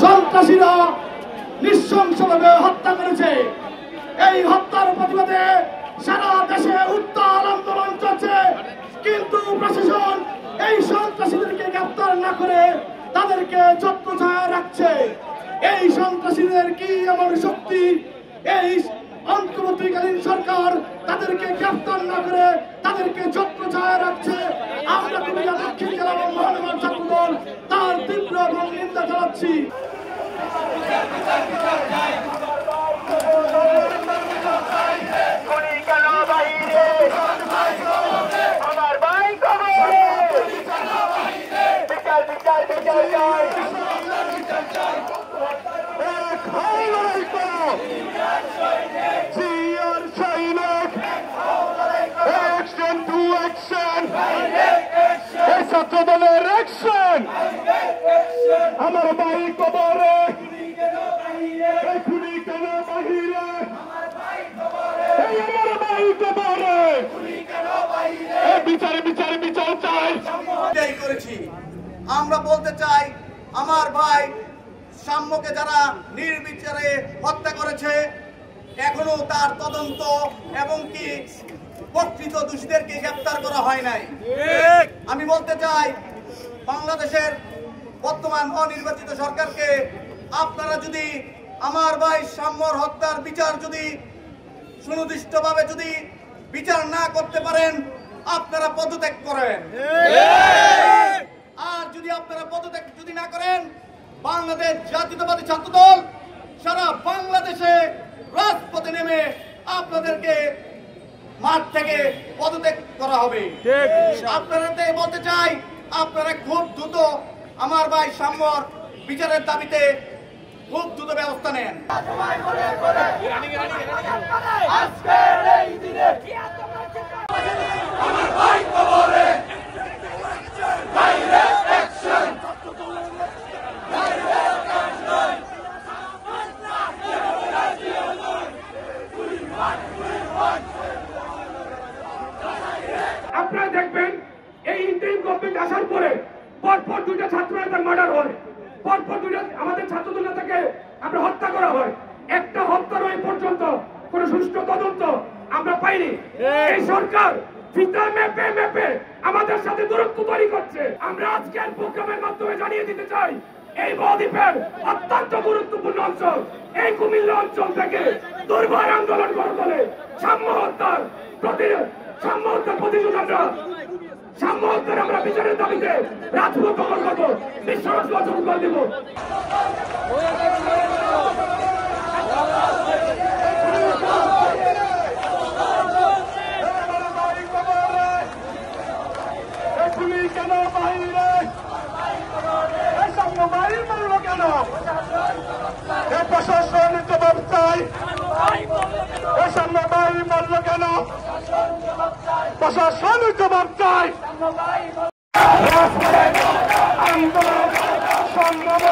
সন্ত্রাসীরা নৃশংসভাবে হত্যা করেছে। এই হত্যার প্রতিবাদে সারা দেশে উত্তাল আন্দোলন চলছে, কিন্তু প্রশাসন এই সন্ত্রাসীদেরকে গ্রেফতার না করে তাদেরকে ছত্রছায়া রাখছে। এই সন্ত্রাসীদের কি এমন শক্তি, এই অন্তর্বর্তীকালীন সরকার তাদেরকে গ্রেফতার না করে তাদেরকে ছত্রছায়া রাখছে? আমরা কুমিল্লা দক্ষিণ জেলা এবং মহানগর ছাত্রদল তার তীব্র এবং নিন্দা জানাচ্ছি। ছাত্রদলের অ্যাকশন, আমার ভাই কবরে, খুনি কেন বাহিরে, আমার ভাই কবরে, বিচারে বিচারে বিচার চাই করেছি। আমরা বলতে চাই, আমার ভাই সাম্যকে যারা নির্বিচারে হত্যা করেছে এখনো তার তদন্ত এবং কি প্রকৃত দোষীদেরকে গ্রেফতার করা হয় নাই। আমি বলতে চাই, বাংলাদেশের বর্তমান অনির্বাচিত সরকারকে আপনারা যদি আমার ভাই সাম্যর হত্যার বিচার যদি সুনির্দিষ্টভাবে যদি বিচার না করতে পারেন, আপনারা পদত্যাগ করেন। আর যদি আপনারা পদত্যাগ যদি না করেন, বাংলাদেশ জাতীয়তাবাদী ছাত্রদল সারা বাংলাদেশে রাজপথে নেমে আপনাদেরকে মাঠ থেকে পদত্যাগ করা হবে। আপনারা বলতে চাই, আপনারা খুব দ্রুত আমার ভাই সাম্যর বিচারের দাবিতে খুব দ্রুত ব্যবস্থা নেন। আপনারা দেখবেন এই ইন্টারিম গভর্নমেন্ট আসার পরে পরপর দুইটা ছাত্র নেতার মার্ডার হয়, পরপর দুইটা আমাদের ছাত্রদল নেতাকে আমরা হত্যা করা হয়। একটা হত্যার ওই পর্যন্ত কোন সুষ্ঠু তদন্ত আমরা পাইনি। এই সরকার ফিতা মেপে মেপে আমাদের সাথে দূরত্ব তৈরি করছে। আমরা আজকের প্রোগ্রামের মাধ্যমে জানিয়ে দিতে চাই, এই বদ্বীপের অত্যন্ত গুরুত্বপূর্ণ অঞ্চল, এই কুমিল্লা অঞ্চল থেকে দুর্বার আন্দোলন করে তোলে সাম্য হত্যার প্রতিশোধ আমরা বিচারের দাবিতে রাজপথ দখল করবো, বিশ্বরোজ গঠন করে দেব। কেন বাহিরে সাম্য বাহির মারল কেন? প্রশাসন জবাব চাই। সাম্য বাহির মারল কেন? প্রশাসন জবাব চাই। আন্দোলন সম্ভব